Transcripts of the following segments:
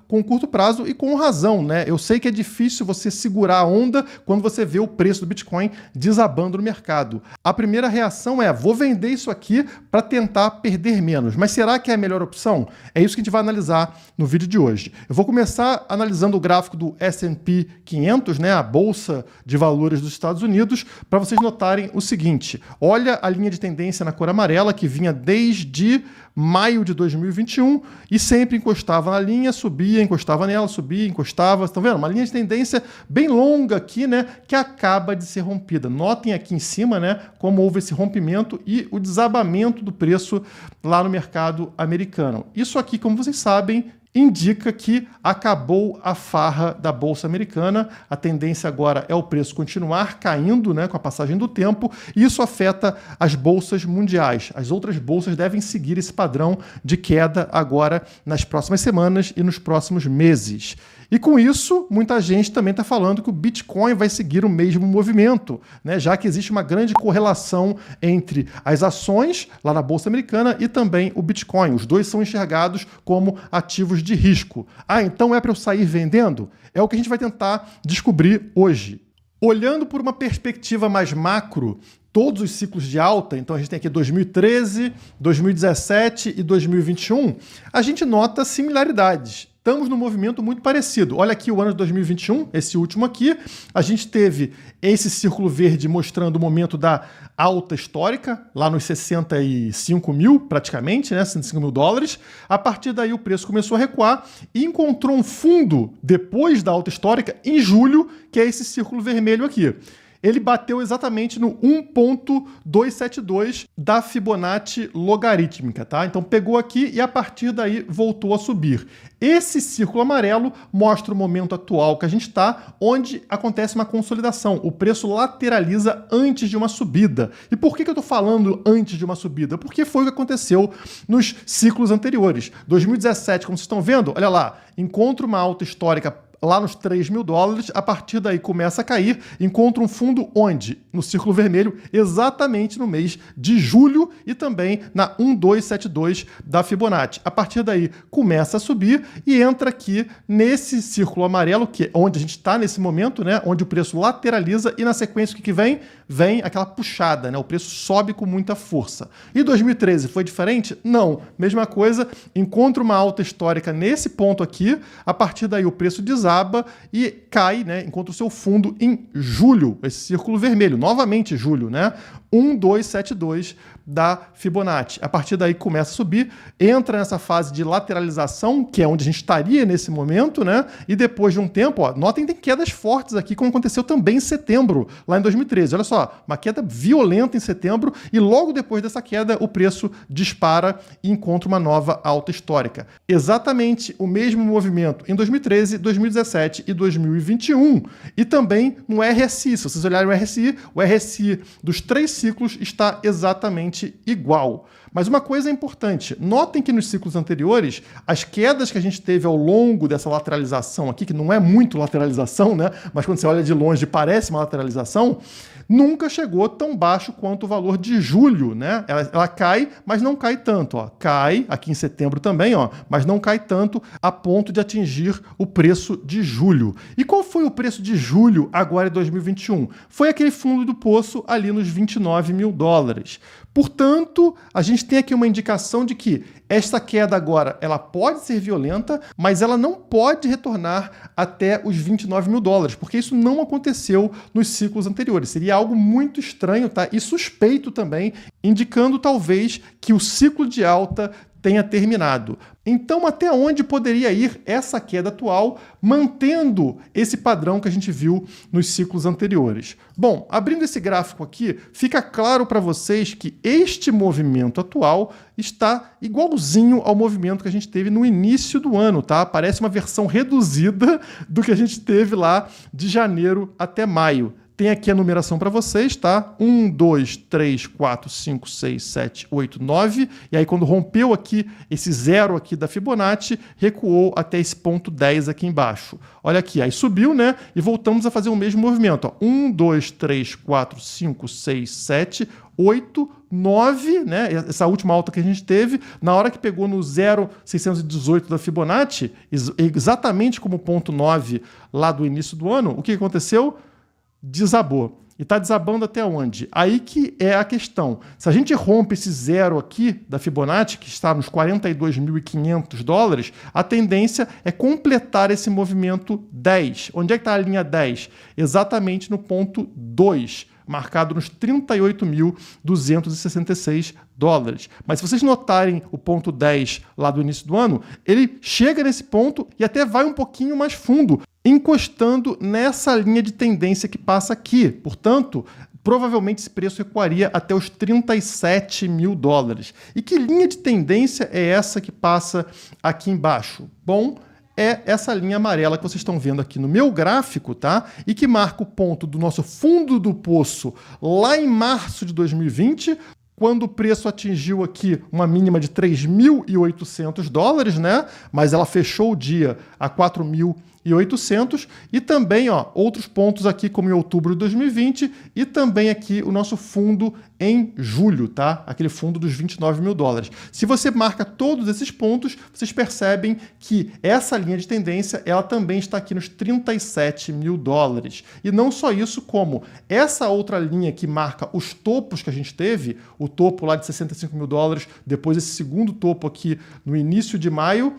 com curto prazo e com razão, né? Eu sei que é difícil você segurar a onda quando você vê o preço do Bitcoin desabando no mercado. A primeira reação é: vou vender isso aqui para tentar perder menos. Mas será que é a melhor opção? É isso que a gente vai analisar no vídeo de hoje. Eu vou começar analisando o gráfico do S&P 500, né, a Bolsa de Valores dos Estados Unidos, para vocês notarem o seguinte. Olha a linha de tendência na cor amarela que vinha desde maio de 2021 e sempre encostava na linha, subia, encostava nela, subia, encostava. Estão vendo? Uma linha de tendência bem longa aqui, né, que acaba de ser rompida. Notem aqui em cima, né, como houve esse rompimento e o desabamento do preço lá no mercado americano. Isso aqui, como vocês sabem, indica que acabou a farra da Bolsa Americana. A tendência agora é o preço continuar caindo, né, com a passagem do tempo, e isso afeta as bolsas mundiais. As outras bolsas devem seguir esse padrão de queda agora nas próximas semanas e nos próximos meses. E com isso, muita gente também está falando que o Bitcoin vai seguir o mesmo movimento, né? Já que existe uma grande correlação entre as ações lá na Bolsa Americana e também o Bitcoin. Os dois são enxergados como ativos de risco. Ah, então é para eu sair vendendo? É o que a gente vai tentar descobrir hoje. Olhando por uma perspectiva mais macro, todos os ciclos de alta, então a gente tem aqui 2013, 2017 e 2021, a gente nota similaridades. Estamos num movimento muito parecido. Olha aqui o ano de 2021, esse último aqui. A gente teve esse círculo verde mostrando o momento da alta histórica, lá nos 65 mil, praticamente, né? 65 mil dólares. A partir daí o preço começou a recuar e encontrou um fundo depois da alta histórica em julho, que é esse círculo vermelho aqui. Ele bateu exatamente no 1.272 da Fibonacci logarítmica, tá? Então pegou aqui e a partir daí voltou a subir. Esse círculo amarelo mostra o momento atual que a gente está, onde acontece uma consolidação. O preço lateraliza antes de uma subida. E por que eu estou falando antes de uma subida? Porque foi o que aconteceu nos ciclos anteriores. 2017, como vocês estão vendo, olha lá, encontra uma alta histórica lá nos 3 mil dólares, a partir daí começa a cair, encontra um fundo onde? No círculo vermelho, exatamente no mês de julho e também na 1272 da Fibonacci. A partir daí começa a subir e entra aqui nesse círculo amarelo, que é onde a gente está nesse momento, né? Onde o preço lateraliza e na sequência o que vem? Vem aquela puxada, né? O preço sobe com muita força. E 2013 foi diferente? Não. Mesma coisa, encontra uma alta histórica nesse ponto aqui, a partir daí o preço desaba e cai, né? Encontra o seu fundo em julho, esse círculo vermelho, novamente julho, né? 1272 da Fibonacci. A partir daí começa a subir, entra nessa fase de lateralização, que é onde a gente estaria nesse momento, né? E depois de um tempo, ó, notem que tem quedas fortes aqui, como aconteceu também em setembro, lá em 2013. Olha só, uma queda violenta em setembro e logo depois dessa queda o preço dispara e encontra uma nova alta histórica. Exatamente o mesmo movimento em 2013, 2017 e 2021. E também no RSI. Se vocês olharem o RSI dos 3 ciclos está exatamente igual. Mas uma coisa é importante, notem que nos ciclos anteriores, as quedas que a gente teve ao longo dessa lateralização aqui, que não é muito lateralização, né? Mas quando você olha de longe parece uma lateralização, nunca chegou tão baixo quanto o valor de julho, né? Ela cai, mas não cai tanto, ó. Cai aqui em setembro também, ó, mas não cai tanto a ponto de atingir o preço de julho. E qual foi o preço de julho agora em 2021? Foi aquele fundo do poço ali nos 29 mil dólares. Portanto, a gente tem aqui uma indicação de que esta queda agora ela pode ser violenta, mas ela não pode retornar até os 29 mil dólares, porque isso não aconteceu nos ciclos anteriores. Seria algo muito estranho, tá? E suspeito também, indicando talvez que o ciclo de alta tenha terminado. Então, até onde poderia ir essa queda atual, mantendo esse padrão que a gente viu nos ciclos anteriores? Bom, abrindo esse gráfico aqui, fica claro para vocês que este movimento atual está igualzinho ao movimento que a gente teve no início do ano, tá? Parece uma versão reduzida do que a gente teve lá de janeiro até maio. tem aqui a numeração para vocês, tá? 1, 2, 3, 4, 5, 6, 7, 8, 9. E aí, quando rompeu aqui esse zero aqui da Fibonacci, recuou até esse ponto 10 aqui embaixo. Olha aqui, aí subiu, né? E voltamos a fazer o mesmo movimento. Ó. 1, 2, 3, 4, 5, 6, 7, 8, 9, né? Essa última alta que a gente teve, na hora que pegou no 0,618 da Fibonacci, exatamente como o ponto 9 lá do início do ano, o que aconteceu? Desabou. E está desabando até onde? Aí que é a questão. Se a gente rompe esse zero aqui da Fibonacci, que está nos 42.500 dólares, a tendência é completar esse movimento 10. Onde é que está a linha 10? Exatamente no ponto 2, marcado nos 38.266 dólares. Mas se vocês notarem o ponto 10 lá do início do ano, ele chega nesse ponto e até vai um pouquinho mais fundo, encostando nessa linha de tendência que passa aqui. Portanto, provavelmente esse preço recuaria até os 37 mil dólares. E que linha de tendência é essa que passa aqui embaixo? Bom, é essa linha amarela que vocês estão vendo aqui no meu gráfico, tá? E que marca o ponto do nosso fundo do poço lá em março de 2020, quando o preço atingiu aqui uma mínima de 3.800 dólares, né? Mas ela fechou o dia a 4.800, e também, ó, outros pontos aqui, como em outubro de 2020, e também aqui o nosso fundo em julho, tá? Aquele fundo dos 29 mil dólares. Se você marca todos esses pontos, vocês percebem que essa linha de tendência, ela também está aqui nos 37 mil dólares. E não só isso, como essa outra linha que marca os topos que a gente teve, o topo lá de 65 mil dólares, depois esse segundo topo aqui no início de maio,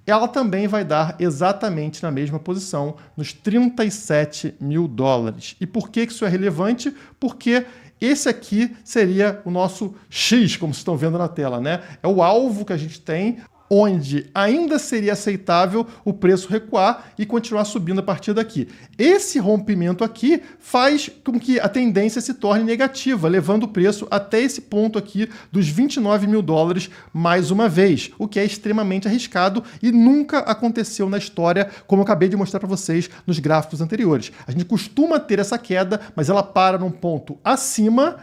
ela também vai dar exatamente na mesma posição, nos 37 mil dólares. E por que isso é relevante? Porque esse aqui seria o nosso X, como vocês estão vendo na tela, né? É o alvo que a gente tem, onde ainda seria aceitável o preço recuar e continuar subindo a partir daqui. Esse rompimento aqui faz com que a tendência se torne negativa, levando o preço até esse ponto aqui dos 29 mil dólares mais uma vez, o que é extremamente arriscado e nunca aconteceu na história, como eu acabei de mostrar para vocês nos gráficos anteriores. A gente costuma ter essa queda, mas ela para num ponto acima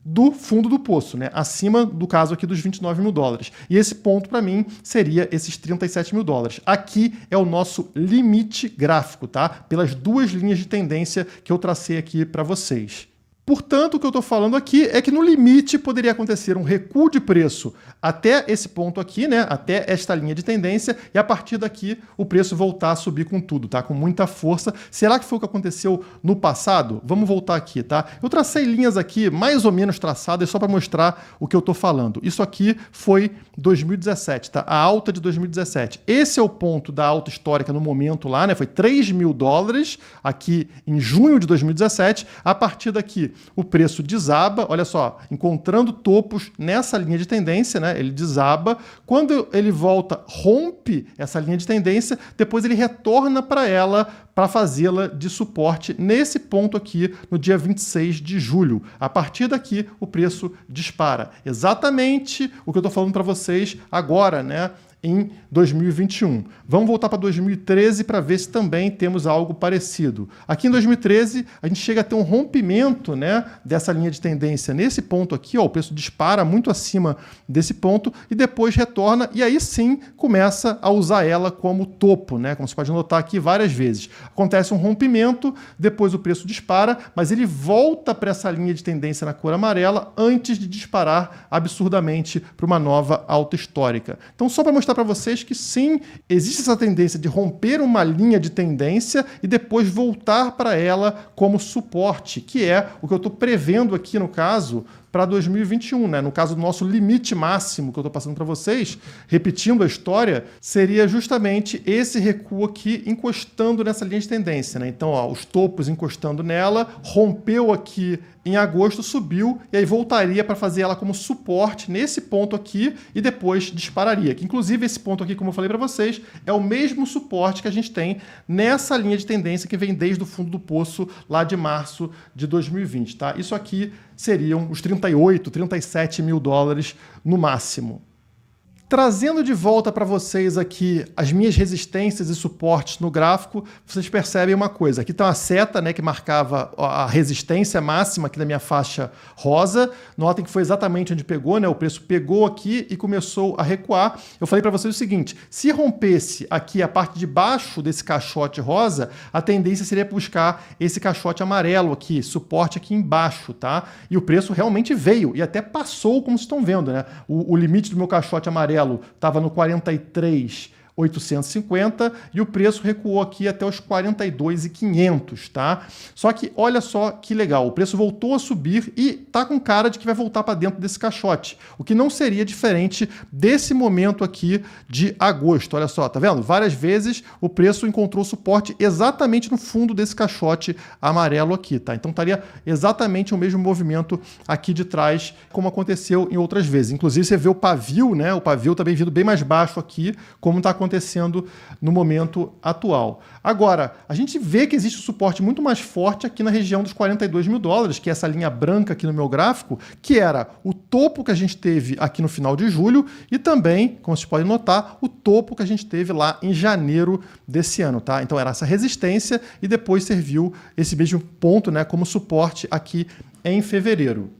do fundo do poço, né? Acima do caso aqui dos 29 mil dólares. E esse ponto, para mim, seria esses 37 mil dólares. Aqui é o nosso limite gráfico, tá? Pelas duas linhas de tendência que eu tracei aqui para vocês. Portanto, o que eu estou falando aqui é que no limite poderia acontecer um recuo de preço até esse ponto aqui, né? Até esta linha de tendência, e a partir daqui o preço voltar a subir com tudo, tá? Com muita força. Será que foi o que aconteceu no passado? Vamos voltar aqui, tá? Eu tracei linhas aqui mais ou menos traçadas só para mostrar o que eu estou falando. Isso aqui foi 2017, tá? A alta de 2017. Esse é o ponto da alta histórica no momento lá, né? Foi 3 mil dólares aqui em junho de 2017. A partir daqui o preço desaba, olha só, encontrando topos nessa linha de tendência, né? Ele desaba. Quando ele volta, rompe essa linha de tendência, depois ele retorna para ela para fazê-la de suporte nesse ponto aqui no dia 26 de julho. A partir daqui, o preço dispara. Exatamente o que eu estou falando para vocês agora, né? Em 2021. Vamos voltar para 2013 para ver se também temos algo parecido. Aqui em 2013, a gente chega a ter um rompimento, né, dessa linha de tendência nesse ponto aqui, ó, o preço dispara muito acima desse ponto e depois retorna, e aí sim começa a usar ela como topo, né, como você pode notar aqui várias vezes. Acontece um rompimento, depois o preço dispara, mas ele volta para essa linha de tendência na cor amarela antes de disparar absurdamente para uma nova alta histórica. Então, só para mostrar para vocês que sim, existe essa tendência de romper uma linha de tendência e depois voltar para ela como suporte, que é o que eu estou prevendo aqui no caso para 2021, né? No caso do nosso limite máximo que eu estou passando para vocês, repetindo a história, seria justamente esse recuo aqui encostando nessa linha de tendência, né? Então, ó, os topos encostando nela, rompeu aqui em agosto, subiu e aí voltaria para fazer ela como suporte nesse ponto aqui e depois dispararia. Que inclusive esse ponto aqui, como eu falei para vocês, é o mesmo suporte que a gente tem nessa linha de tendência que vem desde o fundo do poço lá de março de 2020, tá? Isso aqui seriam os 38, 37 mil dólares no máximo. Trazendo de volta para vocês aqui as minhas resistências e suportes no gráfico, vocês percebem uma coisa. Aqui está uma seta, né, que marcava a resistência máxima aqui da minha faixa rosa. Notem que foi exatamente onde pegou, né? O preço pegou aqui e começou a recuar. Eu falei para vocês o seguinte, se rompesse aqui a parte de baixo desse caixote rosa, a tendência seria buscar esse caixote amarelo aqui, suporte aqui embaixo, tá? E o preço realmente veio e até passou, como vocês estão vendo, né? O limite do meu caixote amarelo estava no 43.850 e o preço recuou aqui até os 42.500, tá? Só que olha só que legal, o preço voltou a subir e tá com cara de que vai voltar para dentro desse caixote, o que não seria diferente desse momento aqui de agosto. Olha só, tá vendo? Várias vezes o preço encontrou suporte exatamente no fundo desse caixote amarelo aqui, tá? Então estaria exatamente o mesmo movimento aqui de trás, como aconteceu em outras vezes. Inclusive você vê o pavio, né? O pavio também vindo bem mais baixo aqui, como está acontecendo no momento atual. Agora, a gente vê que existe um suporte muito mais forte aqui na região dos 42 mil dólares, que é essa linha branca aqui no meu gráfico, que era o topo que a gente teve aqui no final de julho e também, como vocês podem notar, o topo que a gente teve lá em janeiro desse ano, tá? Então era essa resistência e depois serviu esse mesmo ponto, né, como suporte aqui em fevereiro.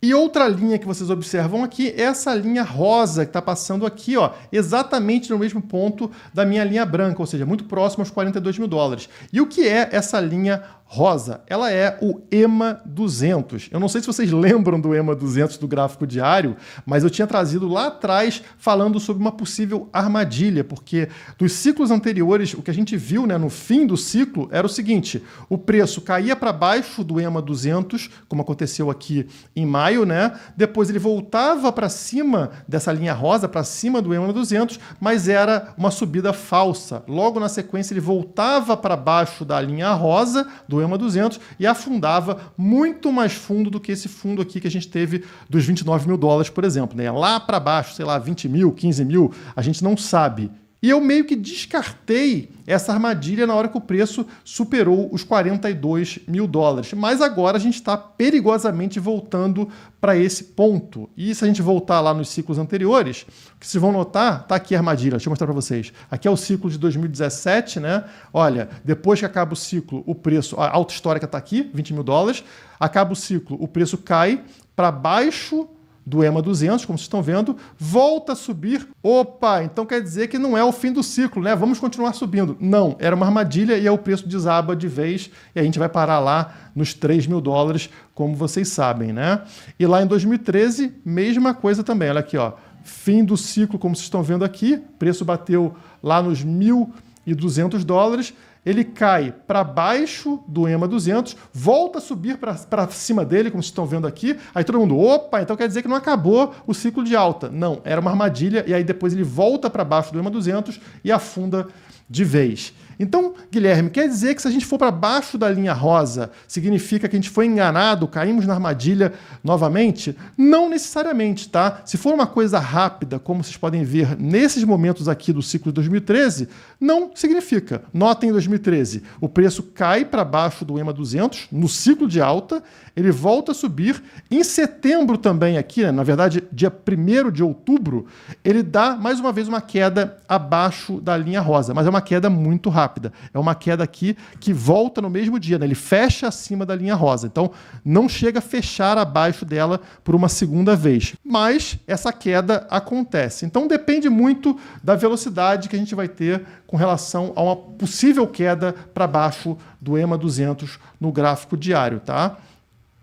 E outra linha que vocês observam aqui é essa linha rosa que está passando aqui, ó, exatamente no mesmo ponto da minha linha branca, ou seja, muito próximo aos 42 mil dólares. E o que é essa linha rosa? Ela é o EMA 200. Eu não sei se vocês lembram do EMA 200 do gráfico diário, mas eu tinha trazido lá atrás falando sobre uma possível armadilha, porque dos ciclos anteriores, o que a gente viu, né, no fim do ciclo era o seguinte, o preço caía para baixo do EMA 200, como aconteceu aqui em maio, né? Depois ele voltava para cima dessa linha rosa, para cima do EMA 200, mas era uma subida falsa. Logo na sequência ele voltava para baixo da linha rosa, do EMA 200, e afundava muito mais fundo do que esse fundo aqui que a gente teve dos 29 mil dólares, por exemplo, né? Lá para baixo, sei lá, 20 mil, 15 mil, a gente não sabe. E eu meio que descartei essa armadilha na hora que o preço superou os 42 mil dólares. Mas agora a gente está perigosamente voltando para esse ponto. E se a gente voltar lá nos ciclos anteriores, o que vocês vão notar, está aqui a armadilha, deixa eu mostrar para vocês. Aqui é o ciclo de 2017, né? Olha, depois que acaba o ciclo, o preço, a alta histórica está aqui, 20 mil dólares. Acaba o ciclo, o preço cai para baixo do EMA 200, como vocês estão vendo, volta a subir. Opa, então quer dizer que não é o fim do ciclo, né? Vamos continuar subindo. Não, era uma armadilha e aí o preço desaba de vez e a gente vai parar lá nos 3 mil dólares, como vocês sabem, né? E lá em 2013, mesma coisa também. Olha aqui, ó, fim do ciclo, como vocês estão vendo aqui, preço bateu lá nos 1.200 dólares, ele cai para baixo do EMA 200, volta a subir para cima dele, como vocês estão vendo aqui. Aí todo mundo, opa, então quer dizer que não acabou o ciclo de alta. Não, era uma armadilha, e aí depois ele volta para baixo do EMA 200 e afunda de vez. Então, Guilherme, quer dizer que se a gente for para baixo da linha rosa, significa que a gente foi enganado, caímos na armadilha novamente? Não necessariamente, tá? Se for uma coisa rápida, como vocês podem ver nesses momentos aqui do ciclo de 2013, não significa. Notem em 2013, o preço cai para baixo do EMA 200, no ciclo de alta, ele volta a subir. Em setembro também aqui, né, na verdade, dia 1º de outubro, ele dá mais uma vez uma queda abaixo da linha rosa, mas é uma queda muito rápida. É uma queda aqui que volta no mesmo dia, né? Ele fecha acima da linha rosa. Então, não chega a fechar abaixo dela por uma segunda vez. Mas essa queda acontece. Então, depende muito da velocidade que a gente vai ter com relação a uma possível queda para baixo do EMA 200 no gráfico diário, tá?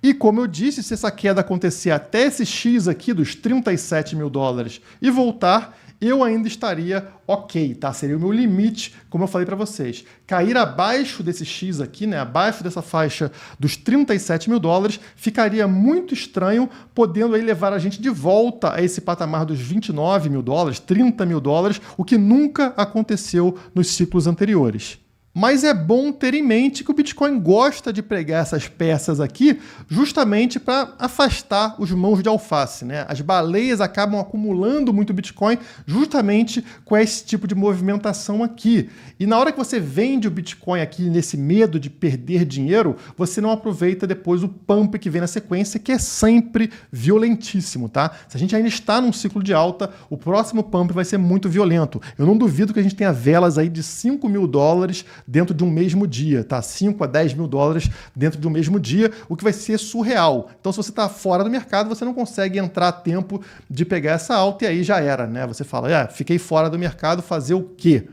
E como eu disse, se essa queda acontecer até esse X aqui dos 37 mil dólares e voltar, eu ainda estaria ok, tá? Seria o meu limite, como eu falei para vocês. Cair abaixo desse X aqui, né? Abaixo dessa faixa dos 37 mil dólares, ficaria muito estranho, podendo aí levar a gente de volta a esse patamar dos 29 mil dólares, 30 mil dólares, o que nunca aconteceu nos ciclos anteriores. Mas é bom ter em mente que o Bitcoin gosta de pregar essas peças aqui justamente para afastar os mãos de alface, né? As baleias acabam acumulando muito Bitcoin justamente com esse tipo de movimentação aqui. E na hora que você vende o Bitcoin aqui nesse medo de perder dinheiro, você não aproveita depois o pump que vem na sequência, que é sempre violentíssimo, tá? Se a gente ainda está num ciclo de alta, o próximo pump vai ser muito violento. Eu não duvido que a gente tenha velas aí de $5.000 dentro de um mesmo dia, tá? 5 a 10 mil dólares dentro de um mesmo dia, o que vai ser surreal. Então, se você está fora do mercado, você não consegue entrar a tempo de pegar essa alta e aí já era, né? Você fala, fiquei fora do mercado, fazer o quê?